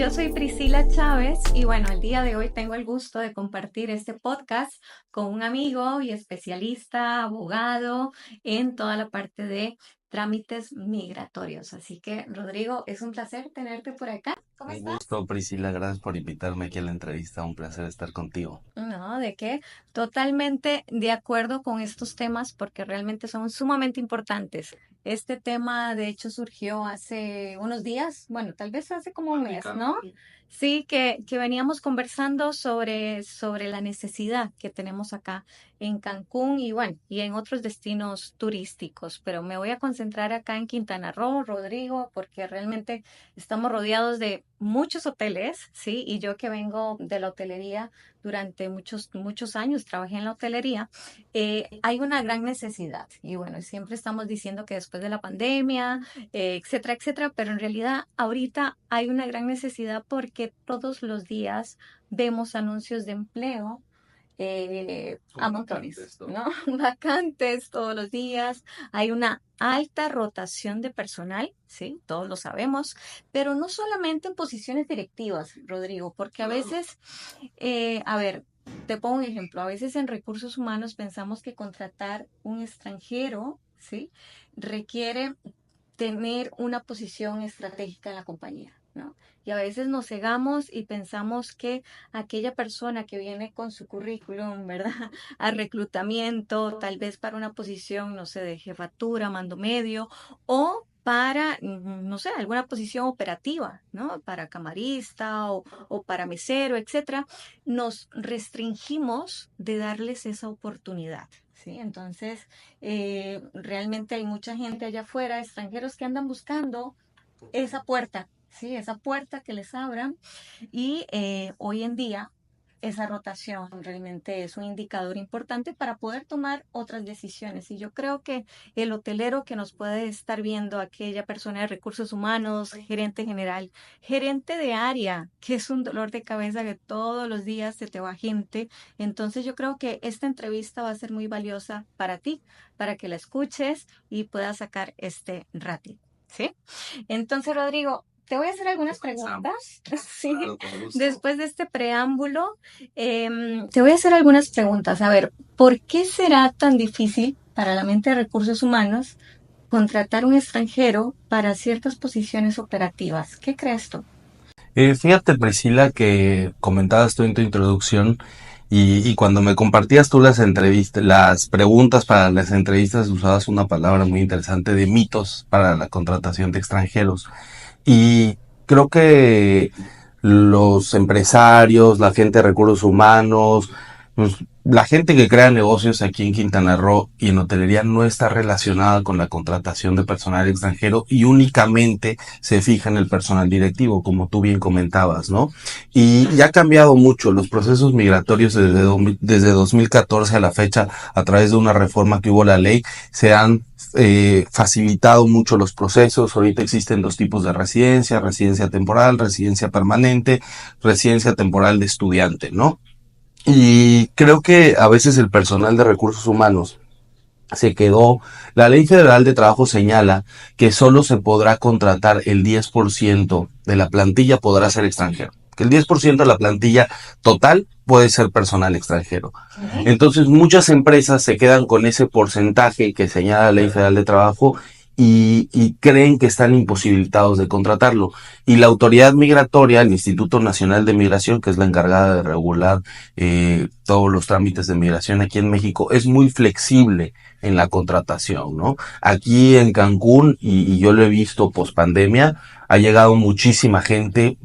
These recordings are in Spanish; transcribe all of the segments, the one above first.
yo soy Priscila Chávez y bueno, el día de hoy tengo el gusto de compartir este podcast con un amigo y especialista, abogado en toda la parte de trámites migratorios. Así que, Rodrigo, es un placer tenerte por acá. ¿Cómo Un estás? gusto, Priscila, gracias por invitarme aquí a la entrevista, un placer estar contigo. No, ¿de qué? Totalmente de acuerdo con estos temas porque realmente son sumamente importantes. Este tema, de hecho, surgió hace unos días, bueno, tal vez hace como un mes, ¿no? Sí, que veníamos conversando sobre la necesidad que tenemos acá en Cancún y bueno, y en otros destinos turísticos, pero me voy a concentrar acá en Quintana Roo, Rodrigo, porque realmente estamos rodeados de muchos hoteles, ¿sí? Y yo que vengo de la hotelería durante muchos años, trabajé en la hotelería, hay una gran necesidad. Y bueno, siempre estamos diciendo que después de la pandemia, etcétera, etcétera, pero en realidad ahorita hay una gran necesidad porque todos los días vemos anuncios de empleo a montones, ¿no? Vacantes todos los días. Hay una alta rotación de personal, sí, todos lo sabemos, pero no solamente en posiciones directivas, Rodrigo, porque a veces, a ver, te pongo un ejemplo, a veces en recursos humanos pensamos que contratar un extranjero, sí, requiere tener una posición estratégica en la compañía, ¿no? Y a veces nos cegamos y pensamos que aquella persona que viene con su currículum, ¿verdad? A reclutamiento, tal vez para una posición, no sé, de jefatura, mando medio, o para, no sé, alguna posición operativa, ¿no? Para camarista o para mesero, etcétera, nos restringimos de darles esa oportunidad, ¿sí? Entonces, realmente hay mucha gente allá afuera, extranjeros que andan buscando esa puerta, ¿sí? Esa puerta que les abran y hoy en día esa rotación realmente es un indicador importante para poder tomar otras decisiones. Y yo creo que el hotelero que nos puede estar viendo, aquella persona de recursos humanos, gerente general, gerente de área, que es un dolor de cabeza que todos los días se te va gente. Entonces yo creo que esta entrevista va a ser muy valiosa para ti, para que la escuches y puedas sacar este ratito. ¿Sí? Entonces, Rodrigo, te voy a hacer algunas preguntas. Sí, Claro, con gusto. después de este preámbulo, te voy a hacer algunas preguntas. A ver, ¿por qué será tan difícil para la mente de recursos humanos contratar un extranjero para ciertas posiciones operativas? ¿Qué crees tú? Fíjate, Priscila, que comentabas tú en tu introducción y cuando me compartías tú las entrevistas, las preguntas para las entrevistas, usabas una palabra muy interesante de mitos para la contratación de extranjeros. Y creo que los empresarios, la gente de recursos humanos, pues, la gente que crea negocios aquí en Quintana Roo y en hotelería no está relacionada con la contratación de personal extranjero y únicamente se fija en el personal directivo, como tú bien comentabas, ¿no? Y ha cambiado mucho los procesos migratorios desde 2014 a la fecha, a través de una reforma que hubo a la ley, se han facilitado mucho los procesos. Ahorita existen dos tipos de residencia: residencia temporal, residencia permanente, residencia temporal de estudiante, ¿no? Y creo que a veces el personal de recursos humanos se quedó. La Ley Federal de Trabajo señala que solo se podrá contratar el 10% de la plantilla podrá ser extranjero. Que el 10% de la plantilla total puede ser personal extranjero. Entonces muchas empresas se quedan con ese porcentaje que señala la Ley Federal de Trabajo y creen que están imposibilitados de contratarlo. Y la autoridad migratoria, el Instituto Nacional de Migración, que es la encargada de regular todos los trámites de migración aquí en México, es muy flexible en la contratación, ¿no? Aquí en Cancún, y yo lo he visto post pandemia, ha llegado muchísima gente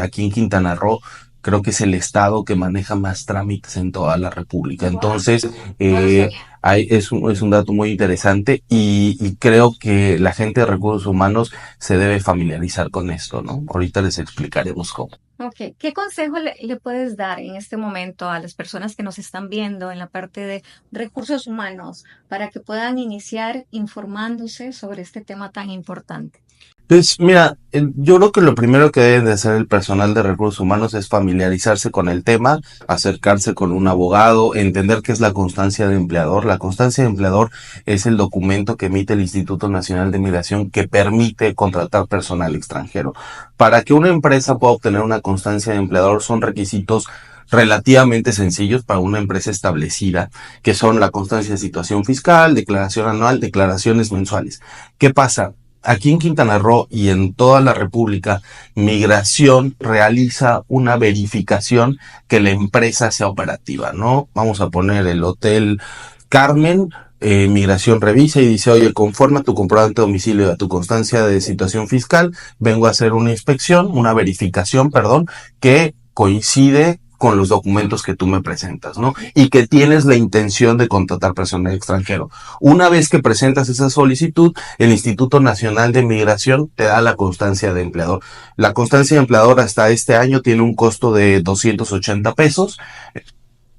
aquí en Quintana Roo. Creo que es el estado que maneja más trámites en toda la República. Entonces, es un dato muy interesante y creo que la gente de recursos humanos se debe familiarizar con esto, ¿no? Ahorita les explicaremos cómo. Ok, ¿qué consejo le puedes dar en este momento a las personas que nos están viendo en la parte de recursos humanos para que puedan iniciar informándose sobre este tema tan importante? Pues mira, yo creo que lo primero que debe de hacer el personal de recursos humanos es familiarizarse con el tema, acercarse con un abogado, entender qué es la constancia de empleador. La constancia de empleador es el documento que emite el Instituto Nacional de Migración que permite contratar personal extranjero. Para que una empresa pueda obtener una constancia de empleador son requisitos relativamente sencillos para una empresa establecida, que son la constancia de situación fiscal, declaración anual, declaraciones mensuales. ¿Qué pasa? Aquí en Quintana Roo y en toda la República, Migración realiza una verificación que la empresa sea operativa, ¿no? Vamos a poner el Hotel Carmen, Migración revisa y dice, oye, conforme a tu comprobante de domicilio y a tu constancia de situación fiscal, vengo a hacer una inspección, una verificación, perdón, que coincide con los documentos que tú me presentas, ¿no? Y que tienes la intención de contratar personal extranjero. Una vez que presentas esa solicitud, el Instituto Nacional de Migración te da la constancia de empleador. La constancia de empleador hasta este año tiene un costo de 280 pesos,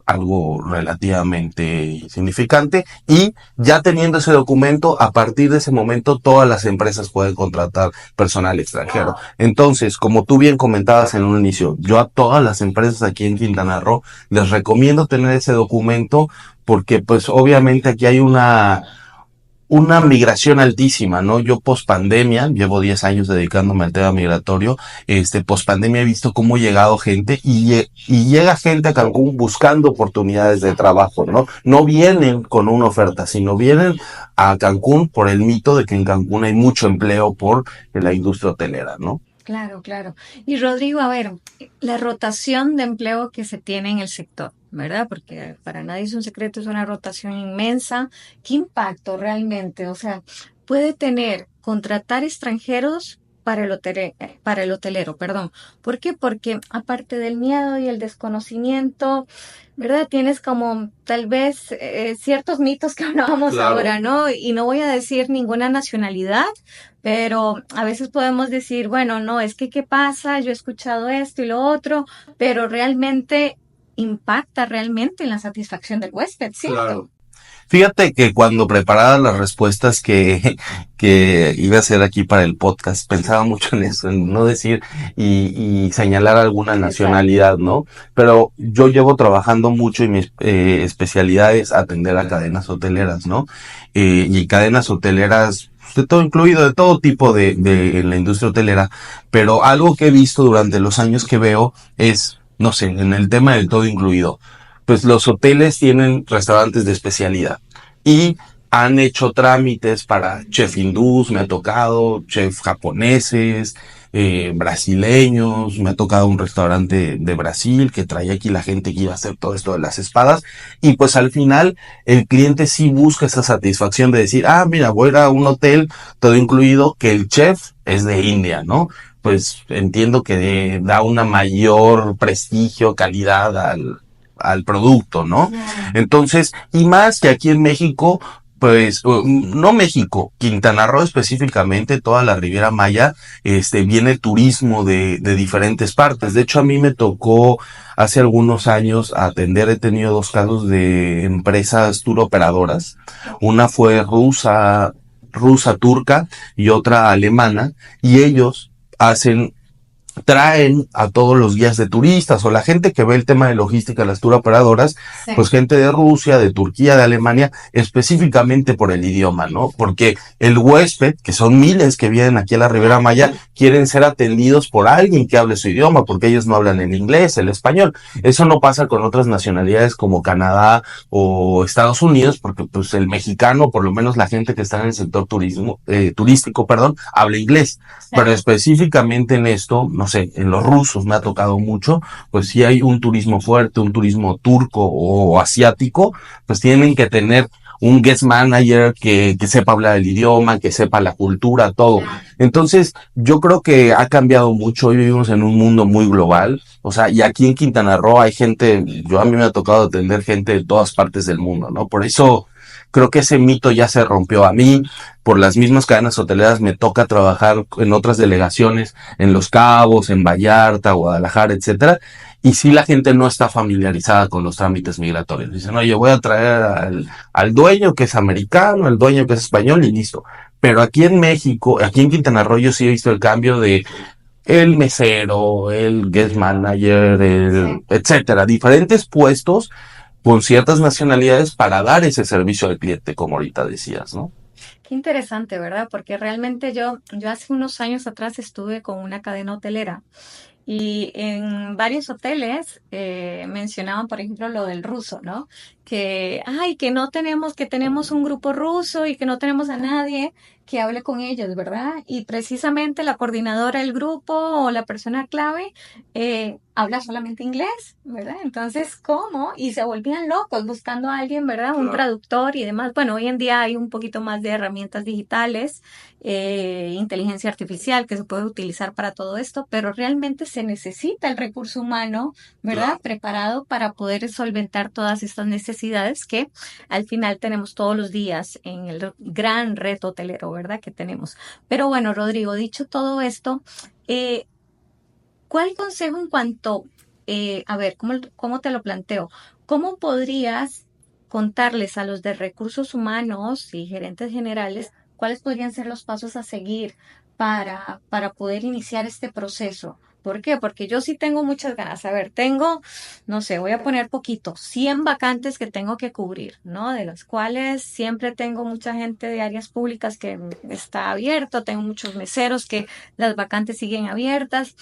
algo relativamente significante, y ya teniendo ese documento, a partir de ese momento todas las empresas pueden contratar personal extranjero. Entonces, como tú bien comentabas en un inicio, yo a todas las empresas aquí en Quintana Roo les recomiendo tener ese documento porque pues obviamente aquí hay una migración altísima, ¿no? Yo post pandemia, llevo 10 años dedicándome al tema migratorio, post pandemia he visto cómo ha llegado gente y llega gente a Cancún buscando oportunidades de trabajo, ¿no? No vienen con una oferta, sino vienen a Cancún por el mito de que en Cancún hay mucho empleo por la industria hotelera, ¿no? Claro, claro. Y Rodrigo, a ver, la rotación de empleo que se tiene en el sector, ¿verdad? Porque para nadie es un secreto, es una rotación inmensa. ¿Qué impacto realmente? O sea, puede tener contratar extranjeros para el hotelero, perdón. ¿Por qué? Porque aparte del miedo y el desconocimiento, ¿verdad? Tienes como tal vez ciertos mitos que hablábamos Claro. ahora, ¿no? Y no voy a decir ninguna nacionalidad, pero a veces podemos decir, bueno, no, es que qué pasa, yo he escuchado esto y lo otro, pero realmente impacta realmente en la satisfacción del huésped, ¿cierto? Claro. Fíjate que cuando preparaba las respuestas que iba a hacer aquí para el podcast, pensaba mucho en eso, en no decir y señalar alguna nacionalidad, ¿no? Pero yo llevo trabajando mucho y mi especialidad es atender a cadenas hoteleras, ¿no? Y cadenas hoteleras de todo incluido, de todo tipo de la industria hotelera, pero algo que he visto durante los años que veo es, no sé, en el tema del todo incluido pues los hoteles tienen restaurantes de especialidad y han hecho trámites para chef hindús, me ha tocado, chef japoneses, brasileños, me ha tocado un restaurante de Brasil que traía aquí la gente que iba a hacer todo esto de las espadas y pues al final el cliente sí busca esa satisfacción de decir, ah, mira, voy a ir a un hotel todo incluido que el chef es de India, ¿no? Pues entiendo que da una mayor prestigio, calidad al producto, ¿no? Entonces, y más que aquí en México, pues, no México, Quintana Roo específicamente, toda la Riviera Maya, viene turismo de diferentes partes. De hecho, a mí me tocó hace algunos años atender, he tenido dos casos de empresas tour operadoras. Una fue rusa, turca y otra alemana, y ellos hacen traen a todos los guías de turistas o la gente que ve el tema de logística, las tour operadoras, sí, pues gente de Rusia, de Turquía, de Alemania, específicamente por el idioma, ¿no? Porque el huésped, que son miles que vienen aquí a la Riviera Maya, quieren ser atendidos por alguien que hable su idioma, porque ellos no hablan el inglés, el español. Eso no pasa con otras nacionalidades como Canadá o Estados Unidos, porque pues el mexicano, por lo menos la gente que está en el sector turístico, perdón, habla inglés. Sí. Pero específicamente en esto, no sé, en los rusos me ha tocado mucho, pues si hay un turismo fuerte, un turismo turco o asiático, pues tienen que tener un guest manager que sepa hablar el idioma, que sepa la cultura, todo. Entonces, yo creo que ha cambiado mucho, hoy vivimos en un mundo muy global, o sea, y aquí en Quintana Roo hay gente, a mí me ha tocado atender gente de todas partes del mundo, ¿no? Por eso creo que ese mito ya se rompió. A mí, por las mismas cadenas hoteleras, me toca trabajar en otras delegaciones, en Los Cabos, en Vallarta, Guadalajara, etcétera. Y si la gente no está familiarizada con los trámites migratorios. Dicen, oye, voy a traer al dueño que es americano, al dueño que es español y listo. Pero aquí en México, aquí en Quintana Roo, yo sí he visto el cambio de el mesero, el guest manager, Sí. etcétera, diferentes puestos con ciertas nacionalidades para dar ese servicio al cliente, como ahorita decías, ¿no? Qué interesante, ¿verdad? Porque realmente yo hace unos años atrás estuve con una cadena hotelera y en varios hoteles mencionaban, por ejemplo, lo del ruso, ¿no? Que, ay, que no tenemos, que tenemos un grupo ruso y que no tenemos a nadie que hable con ellos, ¿verdad? Y precisamente la coordinadora del grupo o la persona clave habla solamente inglés, ¿verdad? Entonces, ¿cómo? Y se volvían locos buscando a alguien, ¿verdad? Un traductor y demás. Bueno, hoy en día hay un poquito más de herramientas digitales, inteligencia artificial que se puede utilizar para todo esto, pero realmente se necesita el recurso humano, ¿verdad? Preparado para poder solventar todas estas necesidades que al final tenemos todos los días en el gran reto hotelero, ¿verdad? Que tenemos. Pero bueno, Rodrigo, dicho todo esto, eh, ¿cuál consejo en cuanto, a ver, cómo te lo planteo? ¿Cómo podrías contarles a los de recursos humanos y gerentes generales cuáles podrían ser los pasos a seguir para poder iniciar este proceso? ¿Por qué? Porque yo sí tengo muchas ganas. A ver, tengo, no sé, voy a poner poquito, 100 vacantes que tengo que cubrir, ¿no? De las cuales siempre tengo mucha gente de áreas públicas que está abierto, tengo muchos meseros que las vacantes siguen abiertas.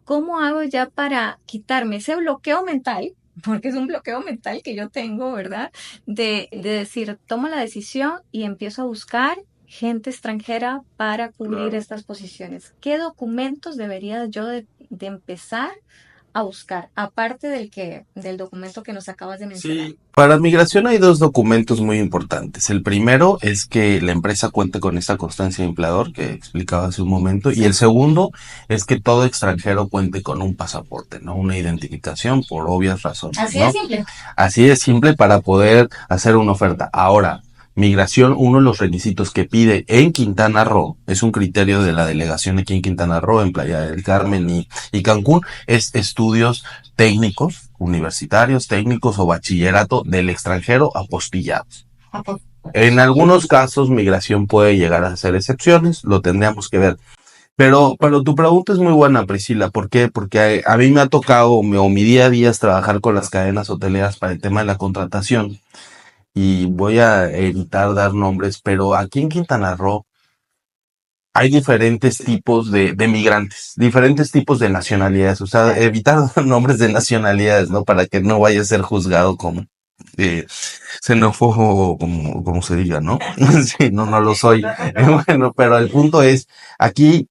¿Cómo hago ya para quitarme ese bloqueo mental? Porque es un bloqueo mental que yo tengo, ¿verdad? De decir, tomo la decisión y empiezo a buscar gente extranjera para cubrir estas posiciones. ¿Qué documentos debería yo de empezar a buscar? Aparte del documento que nos acabas de mencionar. Sí, para migración hay dos documentos muy importantes. El primero es que la empresa cuente con esta constancia de empleador que explicaba hace un momento. Y el Sí, segundo es que todo extranjero cuente con un pasaporte, ¿no? Una identificación por obvias razones, así de ¿no? simple. Así de simple para poder hacer una oferta. Ahora, migración, uno de los requisitos que pide en Quintana Roo, es un criterio de la delegación aquí en Quintana Roo, en Playa del Carmen y Cancún, es estudios técnicos, universitarios, técnicos o bachillerato del extranjero apostillados. En algunos casos, migración puede llegar a hacer excepciones, lo tendríamos que ver. Pero tu pregunta es muy buena, Priscila. ¿Por qué? Porque a mí me ha tocado, o mi día a día es trabajar con las cadenas hoteleras para el tema de la contratación. Y voy a evitar dar nombres, pero aquí en Quintana Roo hay diferentes tipos de migrantes, diferentes tipos de nacionalidades. O sea, evitar dar nombres de nacionalidades, ¿no? Para que no vaya a ser juzgado como eh, xenófobo, como se diga, ¿no? Sí, no, no lo soy. Bueno, pero el punto es, aquí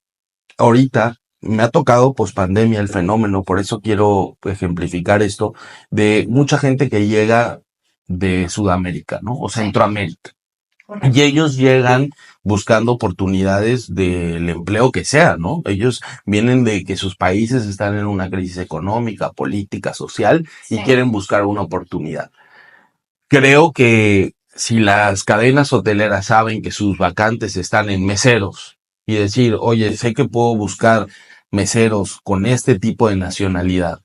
ahorita me ha tocado post pandemia el fenómeno, por eso quiero ejemplificar esto, de mucha gente que llega de Sudamérica, ¿no? O Centroamérica. Y ellos llegan buscando oportunidades del empleo que sea, ¿no? Ellos vienen de que sus países están en una crisis económica, política, social y Sí. quieren buscar una oportunidad. Creo que si las cadenas hoteleras saben que sus vacantes están en meseros y decir, oye, sé que puedo buscar meseros con este tipo de nacionalidad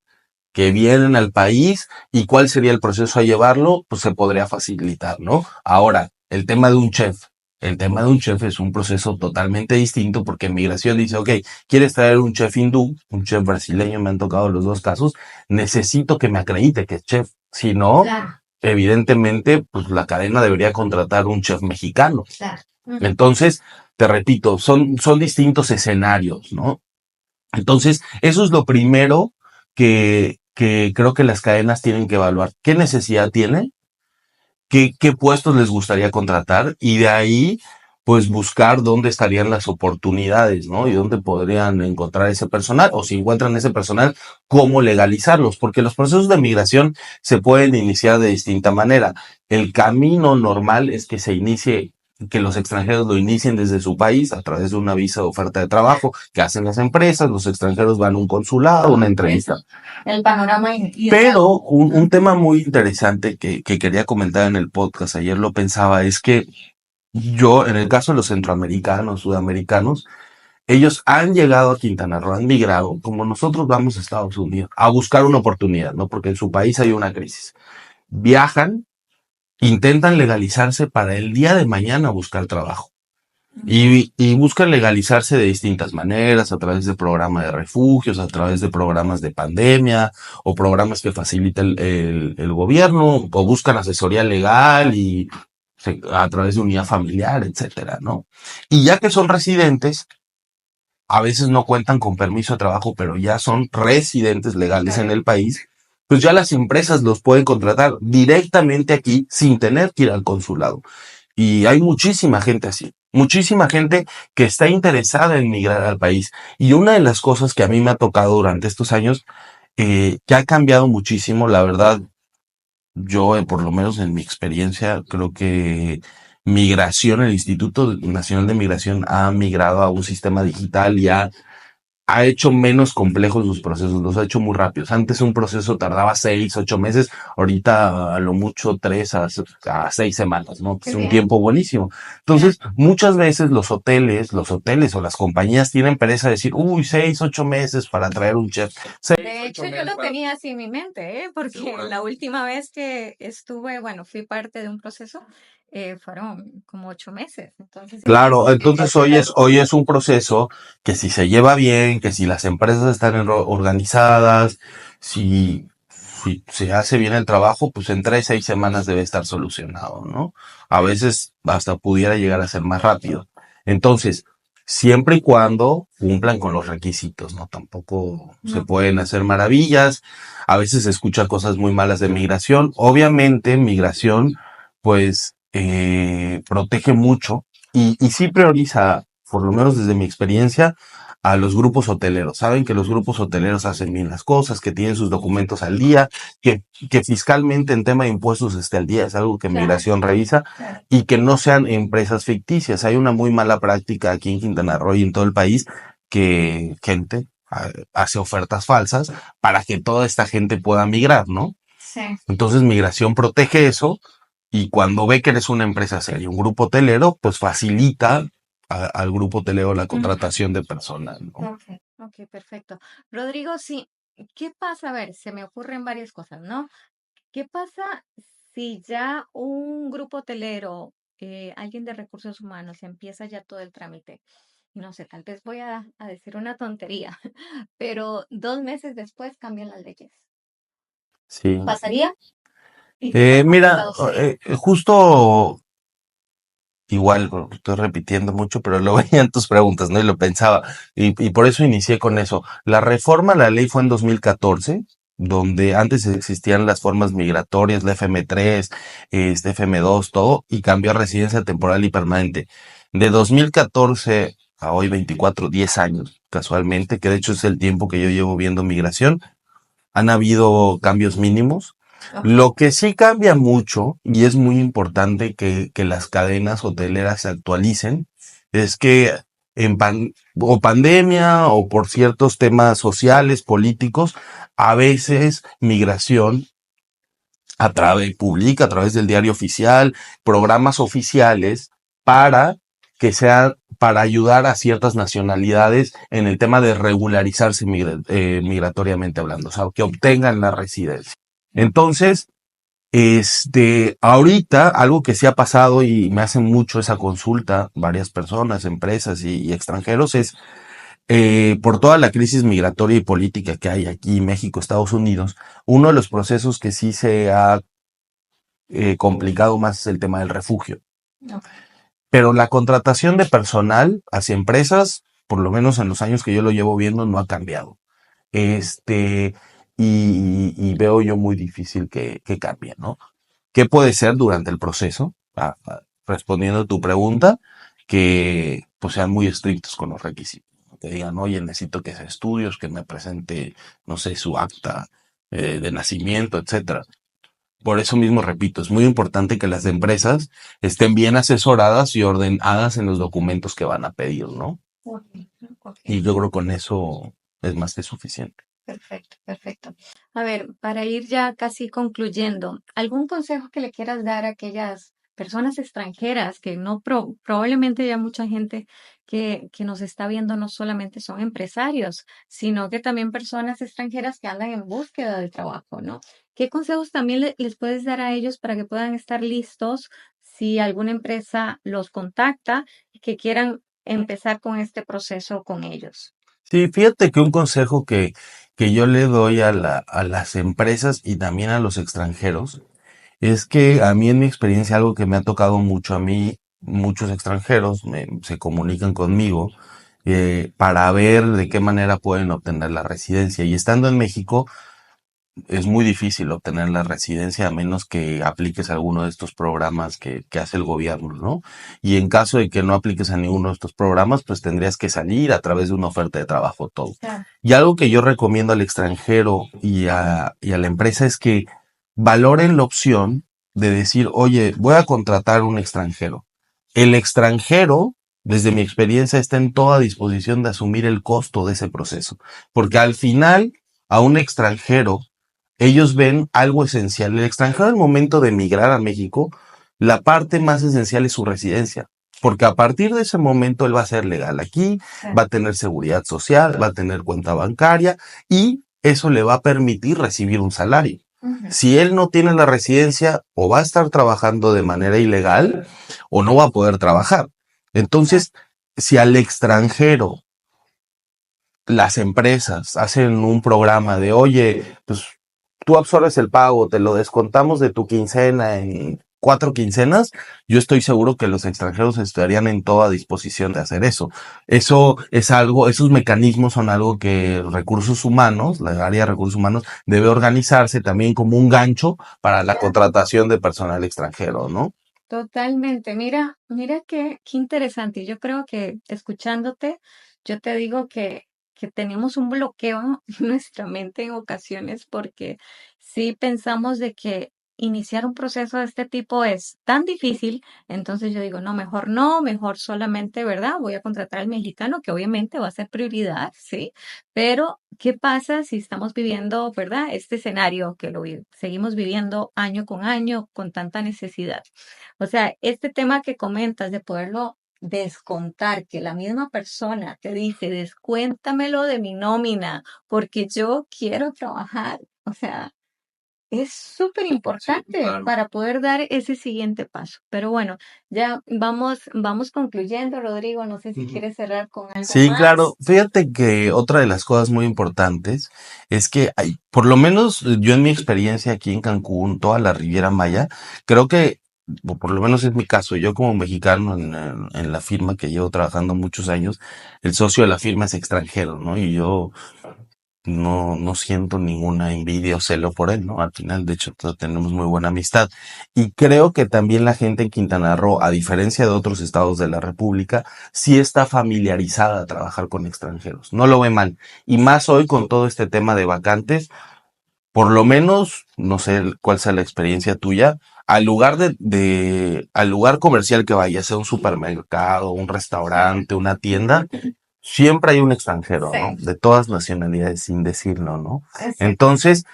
que vienen al país y cuál sería el proceso a llevarlo, pues se podría facilitar, ¿no? Ahora, el tema de un chef. El tema de un chef es un proceso totalmente distinto porque en migración dice, ok, quieres traer un chef hindú, un chef brasileño, me han tocado los dos casos, necesito que me acredite que es chef. Si no, Claro, evidentemente, pues la cadena debería contratar un chef mexicano. claro. Entonces, te repito, son distintos escenarios, ¿no? Entonces, eso es lo primero que creo que las cadenas tienen que evaluar. ¿Qué necesidad tienen? ¿Qué puestos les gustaría contratar? Y de ahí, pues buscar dónde estarían las oportunidades, ¿no? Y dónde podrían encontrar ese personal, o si encuentran ese personal, cómo legalizarlos, porque los procesos de migración se pueden iniciar de distinta manera. El camino normal es que se inicie, que los extranjeros lo inicien desde su país a través de una visa de oferta de trabajo que hacen las empresas, los extranjeros van a un consulado, una entrevista. El panorama Pero un tema muy interesante que quería comentar en el podcast, ayer lo pensaba, es que yo, en el caso de los centroamericanos, sudamericanos, ellos han llegado a Quintana Roo, han migrado, como nosotros vamos a Estados Unidos, a buscar una oportunidad, ¿no? Porque en su país hay una crisis. Viajan, intentan legalizarse para el día de mañana buscar trabajo. Y buscan legalizarse de distintas maneras, a través de programas de refugios, a través de programas de pandemia, o programas que facilita el gobierno, o buscan asesoría legal y a través de unidad familiar, etcétera, ¿no? Y ya que son residentes, a veces no cuentan con permiso de trabajo, pero ya son residentes legales en Claro. el país, pues ya las empresas los pueden contratar directamente aquí sin tener que ir al consulado. Y hay muchísima gente así, muchísima gente que está interesada en migrar al país. Y una de las cosas que a mí me ha tocado durante estos años, que ha cambiado muchísimo, la verdad, yo, por lo menos en mi experiencia, creo que migración, el Instituto Nacional de Migración ha migrado a un sistema digital y ha hecho menos complejos sus procesos, los ha hecho muy rápidos. Antes un proceso tardaba 6, 8 meses, ahorita a lo mucho 3 a 6 semanas, ¿no? Qué Es un bien. tiempo buenísimo. Claro. Entonces, muchas veces los hoteles o las compañías tienen pereza de decir, uy, 6, 8 meses para traer un chef. Seis, De ocho hecho, yo meses lo para... tenía así en mi mente, ¿eh? Porque Seguro. la última vez que estuve, bueno, fui parte de un proceso, fueron como 8 meses. Entonces, Claro, imagínate. entonces hoy es un proceso que si se lleva bien, que si las empresas están organizadas, si, si se hace bien el trabajo, pues en 3, 6 semanas debe estar solucionado, ¿no? A veces hasta pudiera llegar a ser más rápido. Entonces, siempre y cuando cumplan con los requisitos, ¿no? Tampoco se No, pueden hacer maravillas. A veces se escuchan cosas muy malas de migración. Obviamente, migración, pues, protege mucho y sí prioriza, por lo menos desde mi experiencia, a los grupos hoteleros. Saben que los grupos hoteleros hacen bien las cosas, que tienen sus documentos al día, que fiscalmente en tema de impuestos esté al día, es algo que claro, Migración revisa, claro. y que no sean empresas ficticias. Hay una muy mala práctica aquí en Quintana Roo y en todo el país que gente hace ofertas falsas para que toda esta gente pueda migrar, ¿no? Sí. Entonces Migración protege eso y cuando ve que eres una empresa seria, un grupo hotelero, pues facilita al grupo hotelero la Ujú. contratación de personas, ¿no? Ok, ok, perfecto. Rodrigo, sí, ¿qué pasa? A ver, se me ocurren varias cosas, ¿no? ¿Qué pasa si ya un grupo hotelero, alguien de recursos humanos, empieza ya todo el trámite? No sé, tal vez voy a decir una tontería, pero 2 meses después cambian las leyes. Sí. ¿Pasaría? ¿Y qué tan Mira, complicado sería? justo igual, estoy repitiendo mucho, pero lo veía en tus preguntas, ¿no? Y lo pensaba. Y por eso inicié con eso. La reforma a la ley fue en 2014, donde antes existían las formas migratorias, la FM3, FM2, todo, y cambió a residencia temporal y permanente. De 2014 a hoy 24, 10 años, casualmente, que de hecho es el tiempo que yo llevo viendo migración, han habido cambios mínimos. Ok. Lo que sí cambia mucho, y es muy importante que las cadenas hoteleras se actualicen, es que o pandemia o por ciertos temas sociales, políticos, a veces migración publica a través del diario oficial, programas oficiales para para ayudar a ciertas nacionalidades en el tema de regularizarse migratoriamente hablando, o sea, que obtengan la residencia. Entonces, ahorita, algo que sí ha pasado y me hacen mucho esa consulta, varias personas, empresas y extranjeros, es por toda la crisis migratoria y política que hay aquí en México, Estados Unidos, uno de los procesos que sí se ha complicado más es el tema del refugio. Ok. Pero la contratación de personal hacia empresas, por lo menos en los años que yo lo llevo viendo, no ha cambiado. Este, y veo yo muy difícil que cambie, ¿no? ¿Qué puede ser durante el proceso? Respondiendo a tu pregunta, que pues sean muy estrictos con los requisitos. ¿No? Que digan, oye, necesito que sea estudios, que me presente, no sé, su acta de nacimiento, etcétera. Por eso mismo repito, es muy importante que las empresas estén bien asesoradas y ordenadas en los documentos que van a pedir, ¿no? Ok, ok. Y yo creo que con eso es más que suficiente. Perfecto, perfecto. A ver, para ir ya casi concluyendo, ¿algún consejo que le quieras dar a aquellas personas extranjeras que no probablemente ya mucha gente que nos está viendo no solamente son empresarios, sino que también personas extranjeras que andan en búsqueda de trabajo, ¿no? ¿Qué consejos también les puedes dar a ellos para que puedan estar listos si alguna empresa los contacta y que quieran empezar con este proceso con ellos. Sí, fíjate que un consejo que yo le doy a las empresas y también a los extranjeros es que a mí en mi experiencia algo que me ha tocado mucho a mí, muchos extranjeros se comunican conmigo para ver de qué manera pueden obtener la residencia. Y estando en México, es muy difícil obtener la residencia a menos que apliques a alguno de estos programas que hace el gobierno, ¿no? Y en caso de que no apliques a ninguno de estos programas, pues tendrías que salir a través de una oferta de trabajo todo. Claro. Y algo que yo recomiendo al extranjero y a la empresa es que valoren la opción de decir, oye, voy a contratar un extranjero. El extranjero, desde mi experiencia, está en toda disposición de asumir el costo de ese proceso, porque al final a un extranjero ellos ven algo esencial. El extranjero al momento de emigrar a México, la parte más esencial es su residencia. Porque a partir de ese momento él va a ser legal aquí, va a tener seguridad social, va a tener cuenta bancaria y eso le va a permitir recibir un salario. Si él no tiene la residencia, o va a estar trabajando de manera ilegal o no va a poder trabajar. Entonces, si al extranjero las empresas hacen un programa de, oye, pues tú absorbes el pago, te lo descontamos de tu quincena en 4 quincenas, yo estoy seguro que los extranjeros estarían en toda disposición de hacer eso. Eso es algo, esos mecanismos son algo que recursos humanos, la área de recursos humanos, debe organizarse también como un gancho para la contratación de personal extranjero, ¿no? Totalmente. Mira qué interesante. Yo creo que escuchándote, yo te digo que tenemos un bloqueo en nuestra mente en ocasiones porque sí pensamos de que iniciar un proceso de este tipo es tan difícil, entonces yo digo, no, mejor solamente, ¿verdad? Voy a contratar al mexicano, que obviamente va a ser prioridad, ¿sí? Pero, ¿qué pasa si estamos viviendo, ¿verdad? Este escenario que seguimos viviendo año con año con tanta necesidad. O sea, este tema que comentas de poderlo descontar, que la misma persona te dice, descuéntamelo de mi nómina, porque yo quiero trabajar. O sea, es súper importante para poder dar ese siguiente paso. Pero bueno, ya vamos concluyendo, Rodrigo. No sé si quieres cerrar con algo Sí, claro. más. Fíjate que otra de las cosas muy importantes es que hay, por lo menos yo en mi experiencia aquí en Cancún, toda la Riviera Maya, creo que, o por lo menos es mi caso, yo como mexicano en la firma que llevo trabajando muchos años, el socio de la firma es extranjero, ¿no? Y yo no siento ninguna envidia o celo por él, ¿no? Al final, de hecho, todos tenemos muy buena amistad. Y creo que también la gente en Quintana Roo, a diferencia de otros estados de la República, sí está familiarizada a trabajar con extranjeros. No lo ve mal. Y más hoy con todo este tema de vacantes, por lo menos, no sé cuál sea la experiencia tuya, al lugar comercial que vaya, sea un supermercado, un restaurante, una tienda, siempre hay un extranjero, ¿no? Sí, De todas nacionalidades, sin decirlo, ¿no? es Entonces,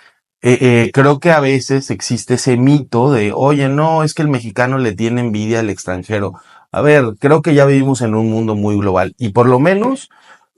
creo que a veces existe ese mito de, oye, no, es que el mexicano le tiene envidia al extranjero. A ver, creo que ya vivimos en un mundo muy global y por lo menos,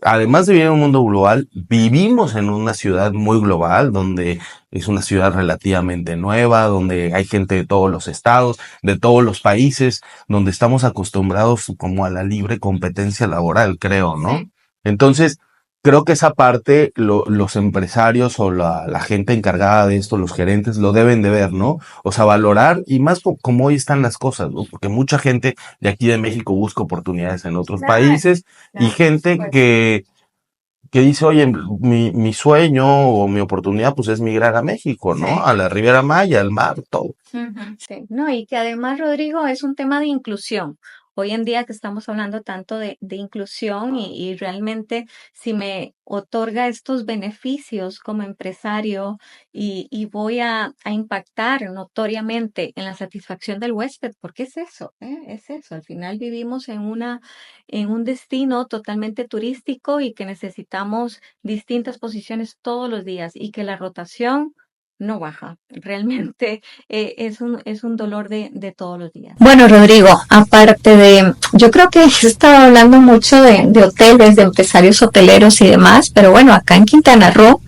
además de vivir en un mundo global, vivimos en una ciudad muy global, donde es una ciudad relativamente nueva, donde hay gente de todos los estados, de todos los países, donde estamos acostumbrados como a la libre competencia laboral, creo, ¿no? sí. Entonces, creo que esa parte los empresarios o la gente encargada de esto, los gerentes, lo deben de ver, ¿no? O sea, valorar y más como hoy están las cosas, ¿no? Porque mucha gente de aquí de México busca oportunidades en otros Claro, países y claro, por gente supuesto. que dice, oye, mi sueño o mi oportunidad pues es migrar a México, ¿no? Sí. A la Riviera Maya, al mar, todo. Ujú, sí, no, y que además, Rodrigo, es un tema de inclusión. Hoy en día que estamos hablando tanto de inclusión y realmente si me otorga estos beneficios como empresario y voy a impactar notoriamente en la satisfacción del huésped, porque es eso, ¿eh? Es eso. Al final vivimos en un destino totalmente turístico y que necesitamos distintas posiciones todos los días y que la rotación no baja. Realmente es un dolor de todos los días. Bueno, Rodrigo, aparte de, yo creo que he estado hablando mucho de hoteles, de empresarios hoteleros y demás, pero bueno, acá en Quintana Roo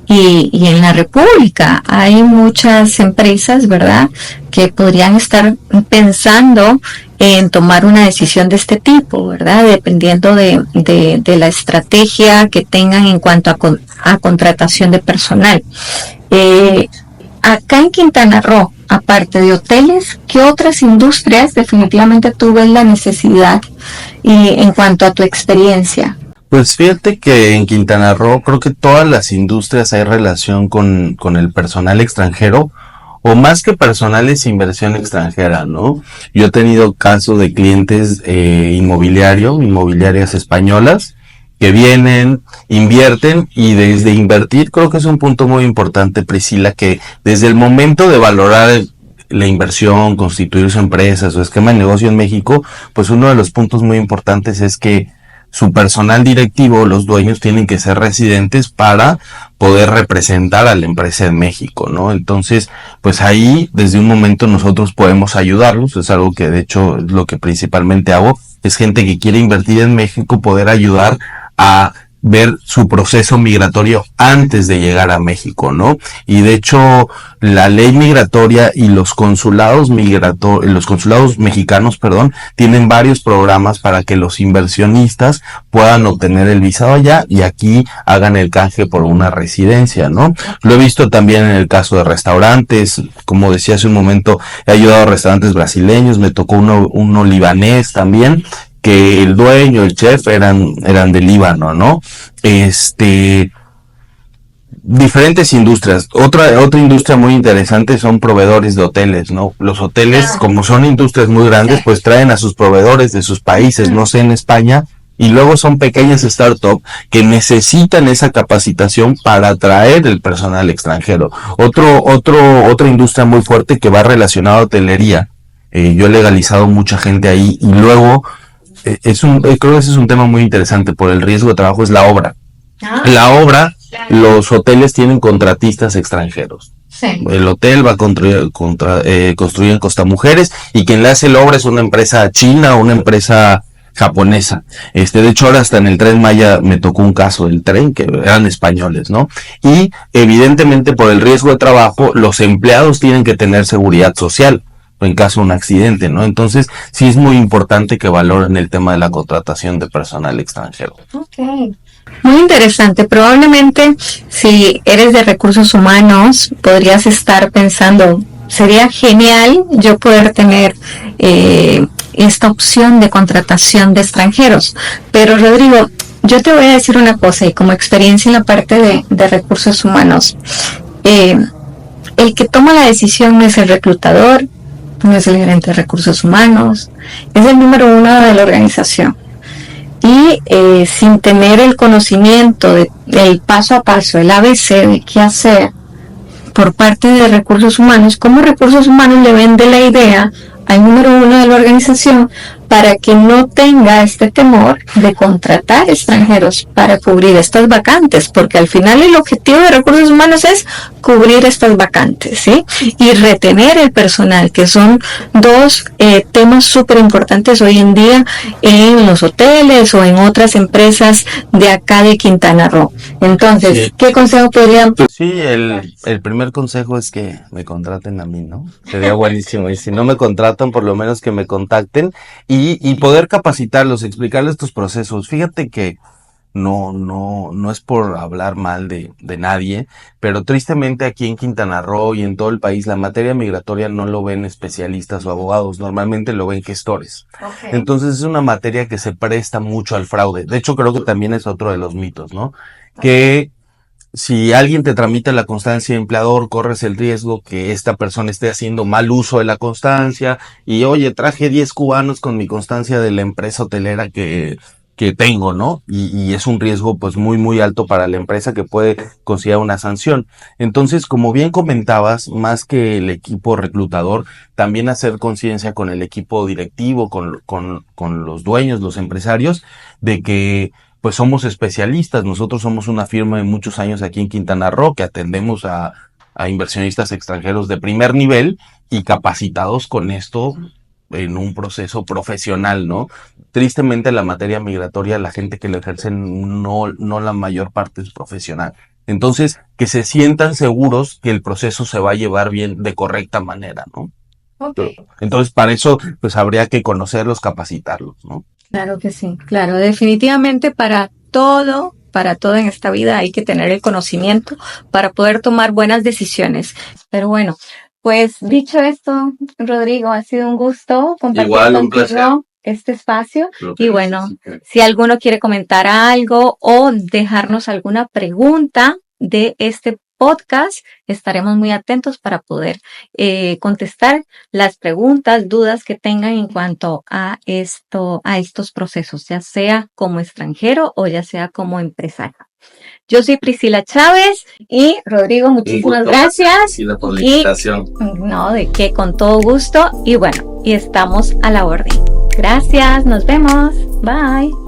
y en la República hay muchas empresas, ¿verdad?, que podrían estar pensando en tomar una decisión de este tipo, ¿verdad?, dependiendo de la estrategia que tengan en cuanto a contratación de personal. Eh, Acá en Quintana Roo, aparte de hoteles, ¿qué otras industrias definitivamente tú ves la necesidad y en cuanto a tu experiencia? Pues fíjate que en Quintana Roo creo que todas las industrias hay relación con el personal extranjero, o más que personal es inversión extranjera, ¿no? Yo he tenido casos de clientes inmobiliarias españolas, que vienen, invierten, y desde invertir creo que es un punto muy importante, Priscila, que desde el momento de valorar la inversión, constituir su empresa, su esquema de negocio en México, pues uno de los puntos muy importantes es que su personal directivo, los dueños, tienen que ser residentes para poder representar a la empresa en México, ¿no? Entonces, pues ahí desde un momento nosotros podemos ayudarlos, es algo que de hecho es lo que principalmente hago, es gente que quiere invertir en México, poder ayudar a ver su proceso migratorio antes de llegar a México, ¿no? Y de hecho, la ley migratoria y los consulados mexicanos, perdón, tienen varios programas para que los inversionistas puedan obtener el visado allá y aquí hagan el canje por una residencia, ¿no? Lo he visto también en el caso de restaurantes, como decía hace un momento, he ayudado a restaurantes brasileños, me tocó uno libanés también, que el dueño, el chef eran de Líbano, ¿no? Diferentes industrias. Otra industria muy interesante son proveedores de hoteles, ¿no? Los hoteles, como son industrias muy grandes, pues traen a sus proveedores de sus países, no sé, en España, y luego son pequeñas startups que necesitan esa capacitación para atraer el personal extranjero. Otra industria muy fuerte que va relacionada a hotelería. Yo he legalizado mucha gente ahí, y luego creo que ese es un tema muy interesante por el riesgo de trabajo, es la obra. La obra, los hoteles tienen contratistas extranjeros. Sí. El hotel va a construir en Costa Mujeres, y quien le hace la obra es una empresa china o una empresa japonesa. De hecho, ahora hasta en el Tren Maya me tocó un caso del tren que eran españoles, ¿no? Y evidentemente por el riesgo de trabajo, los empleados tienen que tener seguridad social en caso de un accidente, ¿no? Entonces, sí es muy importante que valoren el tema de la contratación de personal extranjero. Okay. Muy interesante. Probablemente si eres de recursos humanos, podrías estar pensando, sería genial yo poder tener esta opción de contratación de extranjeros. Pero Rodrigo, yo te voy a decir una cosa, y como experiencia en la parte de recursos humanos, el que toma la decisión no es el reclutador, no es el gerente de recursos humanos, es el número uno de la organización. Y sin tener el conocimiento del paso a paso, el ABC de qué hacer por parte de recursos humanos, cómo recursos humanos le vende la idea al número uno de la organización para que no tenga este temor de contratar extranjeros para cubrir estas vacantes, porque al final el objetivo de recursos humanos es cubrir estas vacantes, ¿sí? Y retener el personal, que son dos temas súper importantes hoy en día en los hoteles o en otras empresas de acá de Quintana Roo. Entonces, sí. ¿Qué consejo podrían? Sí, el primer consejo es que me contraten a mí, ¿no? Sería buenísimo. Y si no me contratan, por lo menos que me contacten y poder capacitarlos, explicarles estos procesos. Fíjate que no es por hablar mal de nadie, pero tristemente aquí en Quintana Roo y en todo el país la materia migratoria no lo ven especialistas o abogados, normalmente lo ven gestores. Okay. Entonces es una materia que se presta mucho al fraude. De hecho, creo que también es otro de los mitos, ¿no? Que si alguien te tramita la constancia de empleador, corres el riesgo que esta persona esté haciendo mal uso de la constancia y, oye, traje 10 cubanos con mi constancia de la empresa hotelera que tengo, ¿no? Y es un riesgo pues muy alto para la empresa que puede considerar una sanción. Entonces, como bien comentabas, más que el equipo reclutador, también hacer conciencia con el equipo directivo, con los dueños, los empresarios, de que pues somos especialistas. Nosotros somos una firma de muchos años aquí en Quintana Roo que atendemos a inversionistas extranjeros de primer nivel y capacitados con esto en un proceso profesional, ¿no? Tristemente la materia migratoria, la gente que la ejerce no la mayor parte es profesional. Entonces, que se sientan seguros que el proceso se va a llevar bien, de correcta manera, ¿no? Ok. Entonces, para eso, pues habría que conocerlos, capacitarlos, ¿no? Claro que sí, claro, definitivamente para todo en esta vida hay que tener el conocimiento para poder tomar buenas decisiones. Pero bueno, pues dicho esto, Rodrigo, ha sido un gusto compartir Igual, un placer. contigo este espacio. Y bueno, si alguno quiere comentar algo o dejarnos alguna pregunta de este podcast, estaremos muy atentos para poder contestar las preguntas, dudas que tengan en cuanto a estos procesos, ya sea como extranjero o ya sea como empresario. Yo soy Priscila Chávez y Rodrigo, muchísimas gracias. Y por la invitación. No, de qué, con todo gusto. Y bueno, y estamos a la orden. Gracias, nos vemos. Bye.